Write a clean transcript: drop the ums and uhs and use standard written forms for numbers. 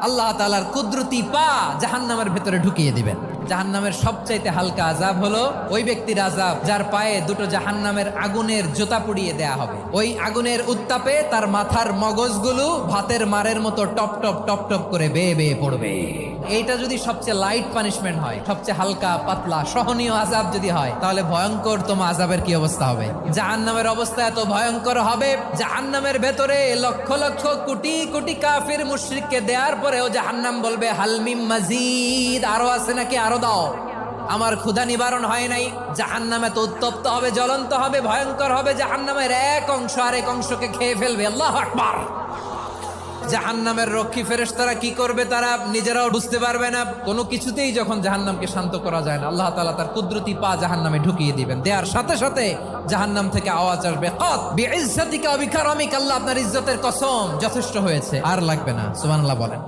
আল্লাহ তাআলার কুদরতি পা জাহান্নামের ভেতরে ঢুকিয়ে দিবেন। জাহান্নামের সবচাইতে হালকা আযাব হলো ওই ব্যক্তির আযাব যার পায়ে দুটো জাহান্নামের আগুনের জুতা পুড়িয়ে দেয়া হবে। ওই আগুনের উত্তাপে তার মাথার মগজগুলো ভাতের মারের মতো টপ টপ টপ টপ করে বেয়ে বেয়ে পড়বে। এইটা যদি সবচেয়ে লাইট পানিশমেন্ট হয়, সবচেয়ে হালকা পাতলা সহনীয় আযাব যদি হয়, তাহলে ভয়ঙ্কর তোমার আযাবের কি অবস্থা হবে? জাহান্নামের অবস্থা এত ভয়ঙ্কর হবে, জাহান্নামের ভেতরে লক্ষ লক্ষ কোটি কোটি কাফির মুশরিককে দেওয়ার পরেও জাহান্নাম বলবে হালমিম মাজিদ, আরো আছে নাকি, আরো দাও, আমার ক্ষুধা নিবারণ হয় নাই। জাহান্নামে তো উত্তপ্ত হবে, জ্বলন্ত হবে, ভয়ঙ্কর হবে। জাহান্নামের এক অংশ আরেক অংশকে খেয়ে ফেলবে। আল্লাহু আকবার। জাহান্নামের রক্ষী ফেরেশতারা কি করবে তারা নিজেরাও বুঝতে পারবে না। কোনো কিছুতেই যখন জাহান্নামকে শান্ত করা যায় না, আল্লাহ তাআলা তার কুদরতি পা জাহান্নামে ঢুকিয়ে দিবেন। দেওয়ার সাথে সাথে জাহান্নাম থেকে আওয়াজ আসবে, কাত বিইজ্জাতিকা ওয়া বিকারামিকা, আল্লাহ আপনার ইজ্জতের কসম, যথেষ্ট হয়েছে, আর লাগবে না। সুবহানাল্লাহ বলেন।